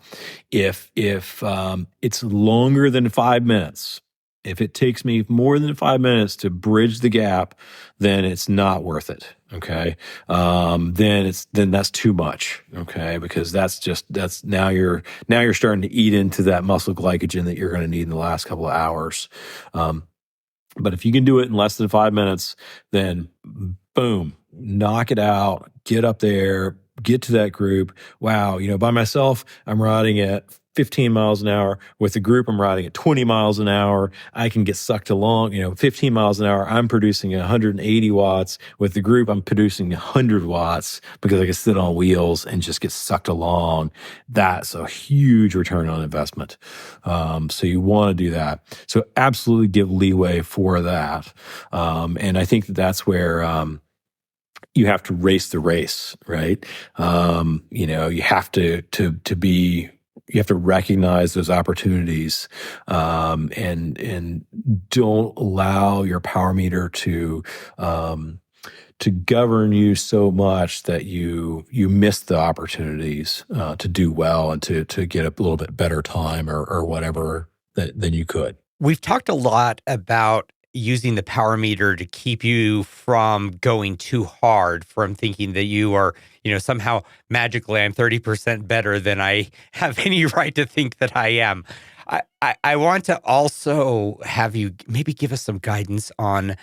if it's longer than 5 minutes, if it takes me more than 5 minutes to bridge the gap, then it's not worth it. Okay. Then that's too much. Okay. Because that's now you're starting to eat into that muscle glycogen that you're going to need in the last couple of hours. But if you can do it in less than 5 minutes, then boom, knock it out, get up there, get to that group. Wow. By myself, I'm riding at 15 miles an hour. With the group, I'm riding at 20 miles an hour. I can get sucked along. 15 miles an hour, I'm producing 180 watts. With the group, I'm producing 100 watts because I can sit on wheels and just get sucked along. That's a huge return on investment. So you want to do that. So absolutely give leeway for that. And I think that's where, you have to race the race, right? You have you have to recognize those opportunities, and don't allow your power meter to govern you so much that you miss the opportunities to do well and to get a little bit better time or whatever than you could. We've talked a lot about using the power meter to keep you from going too hard, from thinking that you are, somehow magically I'm 30% better than I have any right to think that I am. I want to also have you maybe give us some guidance on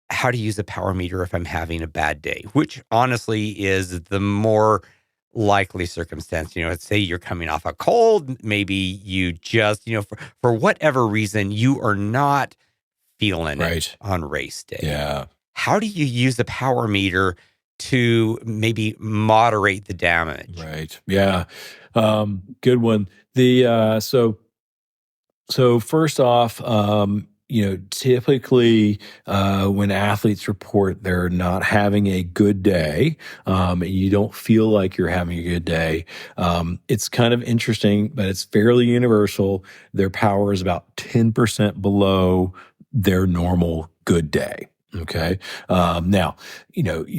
how to use a power meter if I'm having a bad day, which honestly is the more likely circumstance. Let's say you're coming off a cold, maybe you just, for whatever reason, you are not feeling it on race day. Yeah. How do you use the power meter to maybe moderate the damage? Right. Yeah. Good one. So first off, typically when athletes report they're not having a good day, and you don't feel like you're having a good day, it's kind of interesting, but it's fairly universal. Their power is about 10% below their normal good day. Okay. Now, if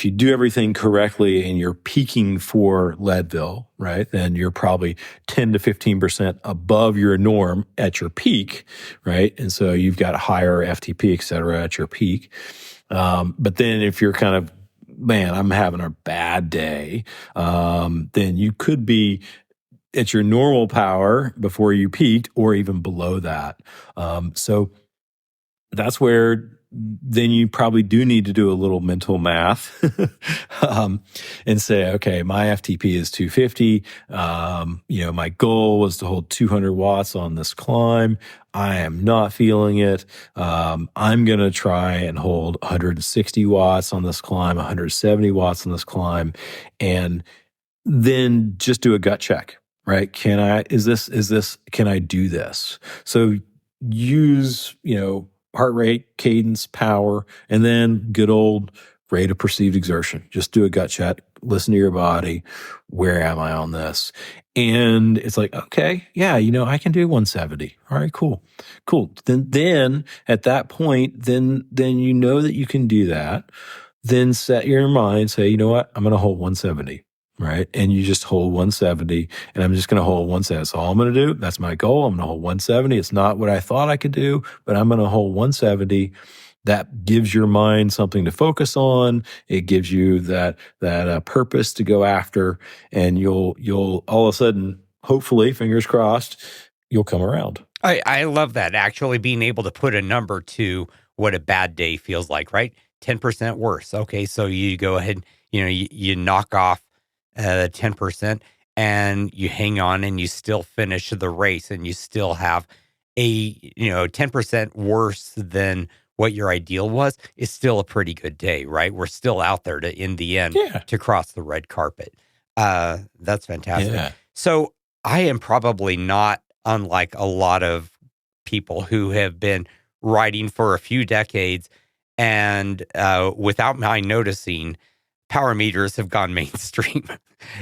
you do everything correctly and you're peaking for Leadville, right, then you're probably 10 to 15% above your norm at your peak, right? And so you've got a higher FTP, et cetera, at your peak. But then if you're kind of, man, I'm having a bad day, then you could be at your normal power before you peaked or even below that. So that's where then you probably do need to do a little mental math and say, okay, my FTP is 250. My goal was to hold 200 watts on this climb. I am not feeling it. I'm going to try and hold 160 watts on this climb, 170 watts on this climb, and then just do a gut check, right? Can I do this? So use, heart rate, cadence, power, and then good old rate of perceived exertion. Just do a gut check, listen to your body. Where am I on this? And it's like, okay, yeah, I can do 170. All right, cool. Then at that point, then you know that you can do that. Then set your mind, say, you know what? I'm going to hold 170. Right. And you just hold 170, and I'm just going to hold 170. That's all I'm going to do. That's my goal. I'm going to hold 170. It's not what I thought I could do, but I'm going to hold 170. That gives your mind something to focus on. It gives you that purpose to go after, and you'll all of a sudden, hopefully, fingers crossed, you'll come around. I love that. Actually being able to put a number to what a bad day feels like, right? 10% worse. Okay. So you go ahead, you knock off 10% and you hang on and you still finish the race, and you still have a 10% worse than what your ideal was is still a pretty good day, right? We're still out there to, in the end, to cross the red carpet. That's fantastic. Yeah. So I am probably not unlike a lot of people who have been riding for a few decades, and without my noticing, power meters have gone mainstream.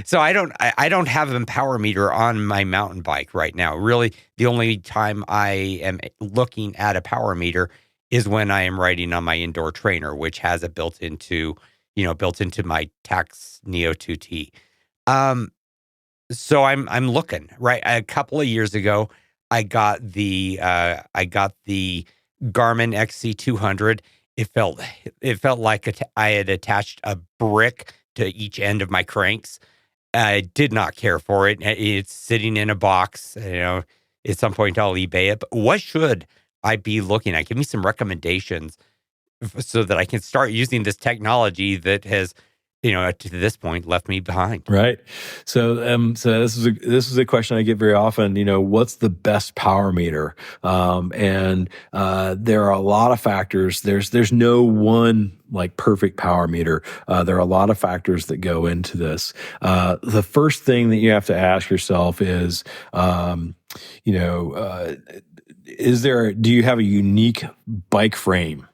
So I don't have a power meter on my mountain bike right now. Really, the only time I am looking at a power meter is when I am riding on my indoor trainer, which has it built into my Tax Neo 2T. So I'm looking, right. A couple of years ago, I got the Garmin XC200. It felt like I had attached a brick to each end of my cranks. I did not care for it. It's sitting in a box. At some point I'll eBay it. But what should I be looking at? Give me some recommendations so that I can start using this technology that has, to this point, left me behind. Right. So this is a question I get very often. What's the best power meter? And there are a lot of factors. There's no one like perfect power meter. There are a lot of factors that go into this. The first thing that you have to ask yourself is, do you have a unique bike frame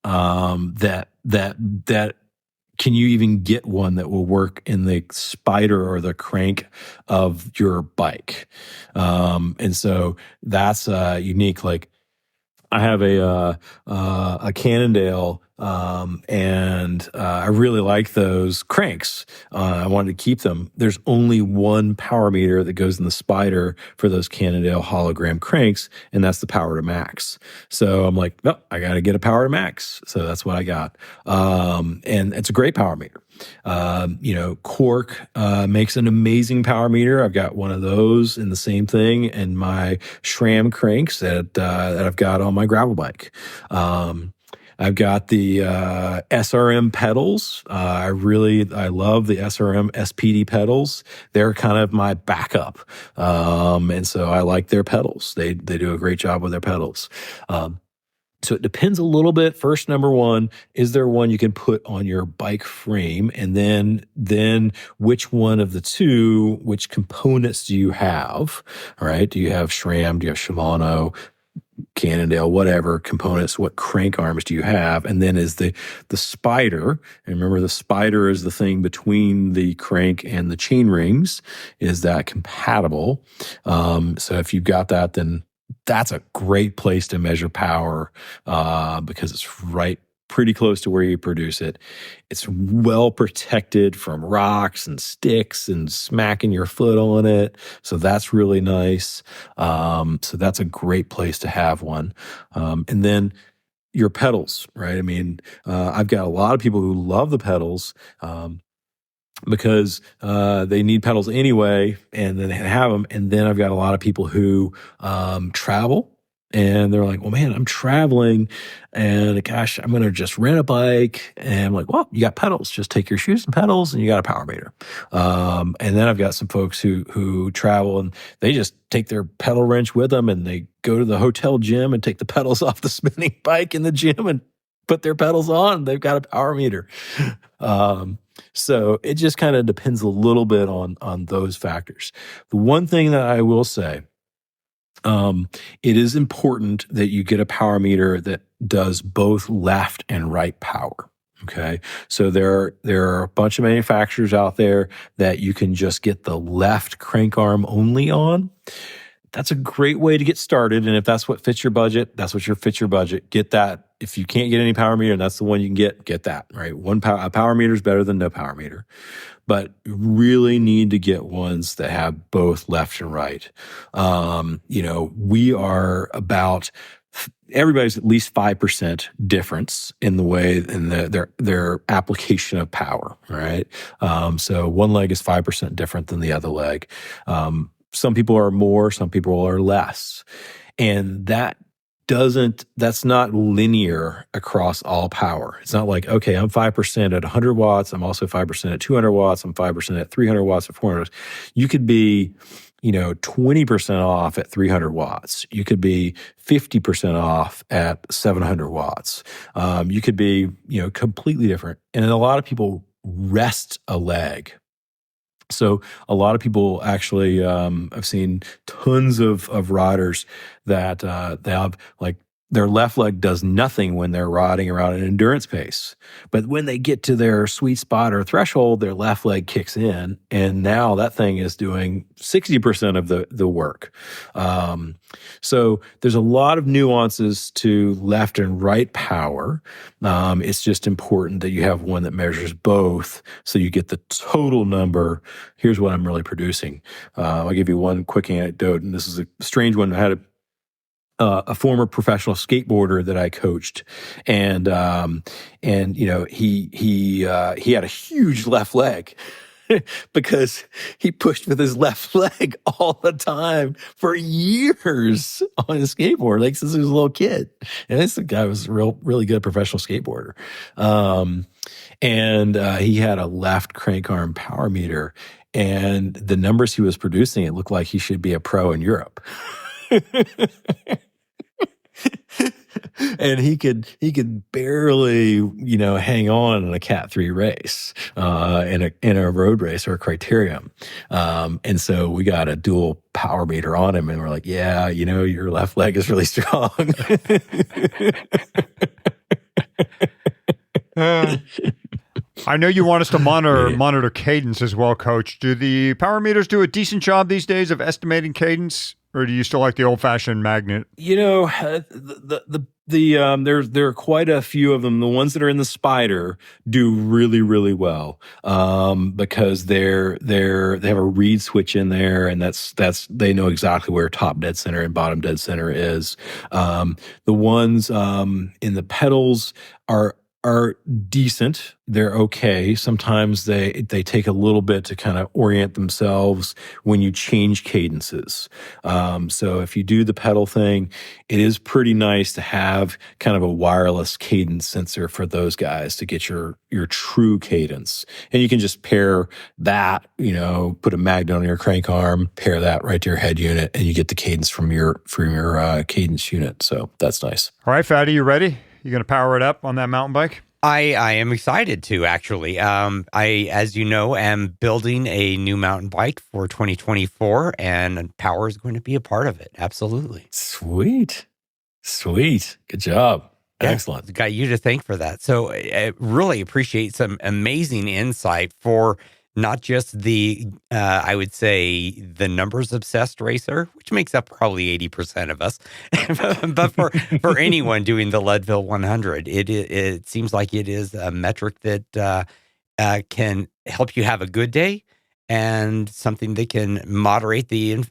that can you even get one that will work in the spider or the crank of your bike? And so that's unique. Like I have a Cannondale, and I really like those cranks. I wanted to keep them. There's only one power meter that goes in the spider for those Cannondale hologram cranks, and that's the power to max. So I'm like, well, I got to get a power to max. So that's what I got. And it's a great power meter. Cork makes an amazing power meter. I've got one of those in the same thing in my SRAM cranks that I've got on my gravel bike. I've got the SRM pedals. I love the SRM SPD pedals. They're kind of my backup, and so I like their pedals. They do a great job with their pedals. So it depends a little bit. First, number one, is there one you can put on your bike frame? And then which one of the two, which components do you have? All right. Do you have SRAM? Do you have Shimano, Cannondale, whatever components? What crank arms do you have? And then is the spider, and remember the spider is the thing between the crank and the chain rings, is that compatible? So if you've got that, then that's a great place to measure power because it's right pretty close to where you produce it. It's well protected from rocks and sticks and smacking your foot on it. So that's really nice. So that's a great place to have one. And then your pedals, right? I mean, I've got a lot of people who love the pedals because they need pedals anyway, and then they have them. And then I've got a lot of people who travel, and they're like, well, man, I'm traveling, and gosh, I'm going to just rent a bike. And I'm like, well, you got pedals. Just take your shoes and pedals, and you got a power meter. And then I've got some folks who travel, and they just take their pedal wrench with them, and they go to the hotel gym and take the pedals off the spinning bike in the gym and put their pedals on. They've got a power meter. So it just kind of depends a little bit on those factors. The one thing that I will say, it is important that you get a power meter that does both left and right power. Okay. So there are a bunch of manufacturers out there that you can just get the left crank arm only on. That's a great way to get started. And if that's what fits your budget, fits your budget. Get that. If you can't get any power meter and that's the one you can get that, right? A power meter is better than no power meter. But you really need to get ones that have both left and right. We are about, everybody's at least 5% difference in the way, in their application of power, right? So one leg is 5% different than the other leg. Some people are more, some people are less. And that's not linear across all power. It's not like, okay, I'm 5% at 100 watts. I'm also 5% at 200 watts. I'm 5% at 300 watts or 400 watts. You could be, 20% off at 300 watts. You could be 50% off at 700 watts. You could be, completely different. And a lot of people rest a leg. So a lot of people actually, I've seen tons of riders that they have like their left leg does nothing when they're riding around an endurance pace. But when they get to their sweet spot or threshold, their left leg kicks in, and now that thing is doing 60% of the work. So there's a lot of nuances to left and right power. It's just important that you have one that measures both so you get the total number. Here's what I'm really producing. I'll give you one quick anecdote, and this is a strange one. I had a former professional skateboarder that I coached, and you know, he had a huge left leg because he pushed with his left leg all the time for years on his skateboard, like since he was a little kid. And this guy was a really good professional skateboarder. And he had a left crank arm power meter, and the numbers he was producing, it looked like he should be a pro in Europe. And he could barely, you know, hang on in a Cat 3 race, in a road race or a criterium. And so we got a dual power meter on him, and we're like, yeah, you know, your left leg is really strong. I know you want us to monitor cadence as well, Coach. Do the power meters do a decent job these days of estimating cadence, or do you still like the old-fashioned magnet? You know, there are quite a few of them. The ones that are in the Spider do really, really well, because they have a reed switch in there, and that's they know exactly where top dead center and bottom dead center is. The ones in the pedals are decent. They're okay. Sometimes they take a little bit to kind of orient themselves when you change cadences. So if you do the pedal thing, it is pretty nice to have kind of a wireless cadence sensor for those guys to get your true cadence. And you can just pair that, you know, put a magnet on your crank arm, pair that right to your head unit, and you get the cadence from your cadence unit. So that's nice. All right, Fatty, you ready? You going to power it up on that mountain bike? I am excited to, actually. I, as you know, am building a new mountain bike for 2024, and power is going to be a part of it. Absolutely. Sweet. Good job. Yeah, Excellent. Got you to thank for that. So I really appreciate some amazing insight for not just the, I would say, the numbers obsessed racer, which makes up probably 80% of us, but for anyone doing the Leadville 100, it seems like it is a metric that can help you have a good day and something that can moderate the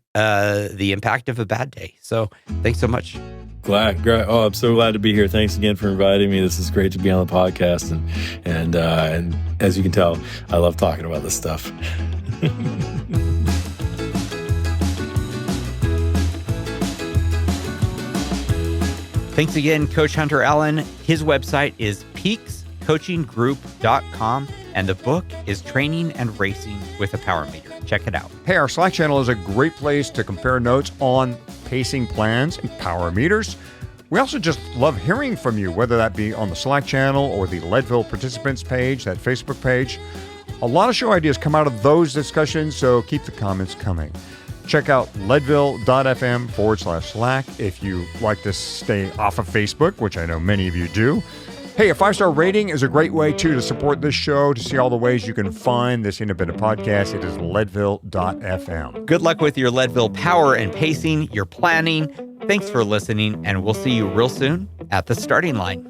impact of a bad day. So thanks so much. Glad. Oh, I'm so glad to be here. Thanks again for inviting me. This is great to be on the podcast, and as you can tell, I love talking about this stuff. Thanks again, Coach Hunter Allen. His website is peakscoachinggroup.com, and the book is Training and Racing with a Power Meter. Check it out. Hey, our Slack channel is a great place to compare notes on pacing plans and power meters. We also just love hearing from you, whether that be on the Slack channel or the Leadville participants page, that Facebook page. A lot of show ideas come out of those discussions, so keep the comments coming. Check out leadville.fm/Slack if you like to stay off of Facebook, which I know many of you do. Hey, a 5-star rating is a great way, too, to support this show. To see all the ways you can find this independent podcast, it is leadville.fm. Good luck with your Leadville power and pacing, your planning. Thanks for listening, and we'll see you real soon at the starting line.